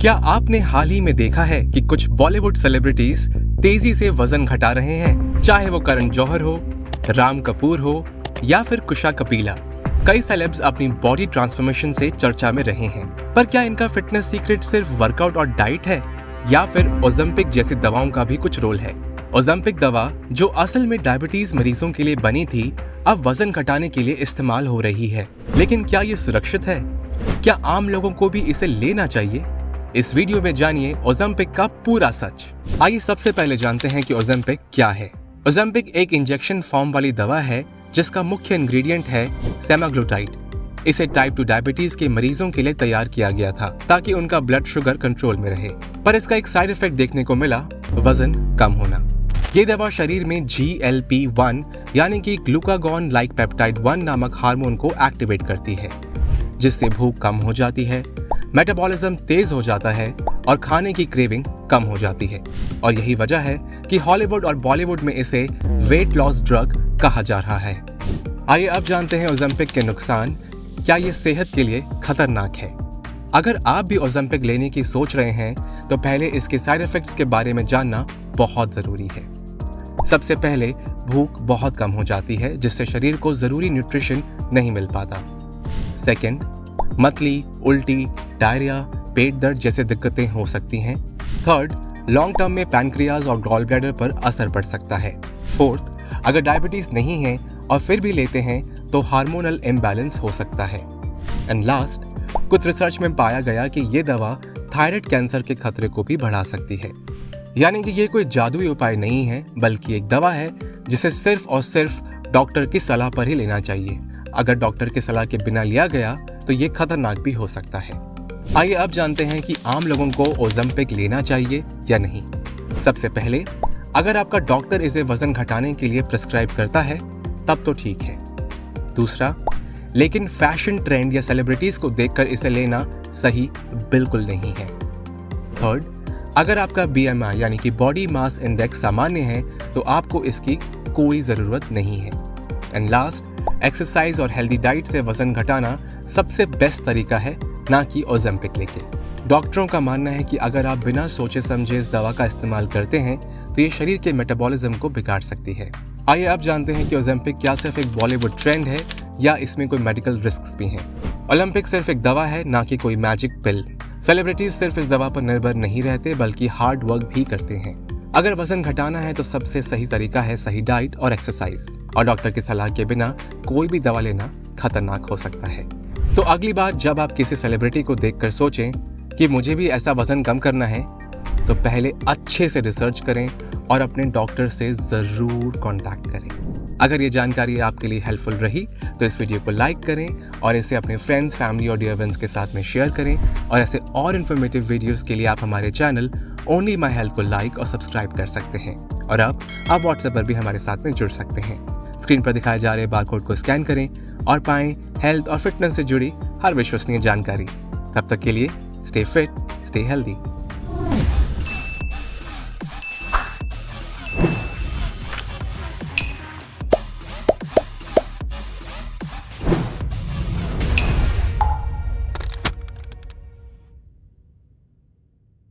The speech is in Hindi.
क्या आपने हाल ही में देखा है कि कुछ बॉलीवुड सेलिब्रिटीज तेजी से वजन घटा रहे हैं, चाहे वो करण जौहर हो, राम कपूर हो या फिर कुशा कपीला। कई सेलेब्स अपनी बॉडी ट्रांसफॉर्मेशन से चर्चा में रहे हैं, पर क्या इनका फिटनेस सीक्रेट सिर्फ वर्कआउट और डाइट है या फिर ओज़ेम्पिक जैसी दवाओं का भी कुछ रोल है? ओज़ेम्पिक दवा, जो असल में डायबिटीज मरीजों के लिए बनी थी, अब वजन घटाने के लिए इस्तेमाल हो रही है। लेकिन क्या ये सुरक्षित है? क्या आम लोगों को भी इसे लेना चाहिए? इस वीडियो में जानिए ओज़ेम्पिक का पूरा सच। आइए सबसे पहले जानते हैं कि ओज़ेम्पिक क्या है। ओज़ेम्पिक एक इंजेक्शन फॉर्म वाली दवा है जिसका मुख्य इंग्रेडिएंट है सेमाग्लूटाइड। इसे टाइप 2 डायबिटीज के मरीजों के लिए तैयार किया गया था ताकि उनका ब्लड शुगर कंट्रोल में रहे, पर इसका एक साइड इफेक्ट देखने को मिला, वजन कम होना। ये दवा शरीर में GLP-1 यानी कि ग्लूकागॉन लाइक पेप्टाइड 1 नामक हार्मोन को एक्टिवेट करती है, जिससे भूख कम हो जाती है, मेटाबॉलिज्म तेज हो जाता है और खाने की क्रेविंग कम हो जाती है। और यही वजह है कि हॉलीवुड और बॉलीवुड में इसे वेट लॉस ड्रग कहा जा रहा है। आइए अब जानते हैं ओज़ेम्पिक के नुकसान। क्या ये सेहत के लिए खतरनाक है? अगर आप भी ओज़ेम्पिक लेने की सोच रहे हैं तो पहले इसके साइड इफेक्ट्स के बारे में जानना बहुत जरूरी है। सबसे पहले, भूख बहुत कम हो जाती है जिससे शरीर को जरूरी न्यूट्रिशन नहीं मिल पाता। सेकंड, मतली, उल्टी, डायरिया, पेट दर्द जैसे दिक्कतें हो सकती हैं। थर्ड, लॉन्ग टर्म में पैनक्रियाज और गॉल ब्लैडर पर असर पड़ सकता है। फोर्थ, अगर डायबिटीज नहीं है और फिर भी लेते हैं तो हार्मोनल इम्बैलेंस हो सकता है। एंड लास्ट, कुछ रिसर्च में पाया गया कि ये दवा थायराइड कैंसर के खतरे को भी बढ़ा सकती है। यानी कि ये कोई जादुई उपाय नहीं है, बल्कि एक दवा है जिसे सिर्फ और सिर्फ डॉक्टर की सलाह पर ही लेना चाहिए। अगर डॉक्टर की सलाह के बिना लिया गया तो ये खतरनाक भी हो सकता है। आइए अब जानते हैं कि आम लोगों को ओज़ेम्पिक लेना चाहिए या नहीं। सबसे पहले, अगर आपका डॉक्टर इसे वजन घटाने के लिए प्रिस्क्राइब करता है तब तो ठीक है। दूसरा, लेकिन फैशन ट्रेंड या सेलिब्रिटीज को देखकर इसे लेना सही बिल्कुल नहीं है। थर्ड, अगर आपका BMI यानी कि बॉडी मास इंडेक्स सामान्य है तो आपको इसकी कोई जरूरत नहीं है। एंड लास्ट, एक्सरसाइज और हेल्दी डाइट से वजन घटाना सबसे बेस्ट तरीका है, ना कि ओज़ेम्पिक लेके। डॉक्टरों का मानना है कि अगर आप बिना सोचे समझे इस दवा का इस्तेमाल करते हैं तो ये शरीर के मेटाबॉलिज्म को बिगाड़ सकती है। आइए अब जानते हैं कि ओज़ेम्पिक क्या सिर्फ एक बॉलीवुड ट्रेंड है या इसमें कोई मेडिकल रिस्क भी हैं। ओलंपिक सिर्फ एक दवा है, ना कि कोई मैजिक पिल। सेलिब्रिटीज सिर्फ इस दवा पर निर्भर नहीं रहते बल्कि हार्ड वर्क भी करते हैं। अगर वजन घटाना है तो सबसे सही तरीका है सही डाइट और एक्सरसाइज, और डॉक्टर की सलाह के बिना कोई भी दवा लेना खतरनाक हो सकता है। तो अगली बार जब आप किसी सेलिब्रिटी को देखकर सोचें कि मुझे भी ऐसा वजन कम करना है, तो पहले अच्छे से रिसर्च करें और अपने डॉक्टर से जरूर कांटेक्ट करें। अगर ये जानकारी आपके लिए हेल्पफुल रही तो इस वीडियो को लाइक करें और इसे अपने फ्रेंड्स, फैमिली और डियर वंस के साथ में शेयर करें। और ऐसे और इन्फॉर्मेटिव वीडियोस के लिए आप हमारे चैनल ओनली माई हेल्थ को लाइक और सब्सक्राइब कर सकते हैं। और अब आप व्हाट्सएप पर भी हमारे साथ में जुड़ सकते हैं। स्क्रीन पर दिखाए जा रहे बारकोड को स्कैन करें और पाएं हेल्थ और फिटनेस से जुड़ी हर विश्वसनीय जानकारी। तब तक के लिए स्टे फिट, स्टे हेल्दी।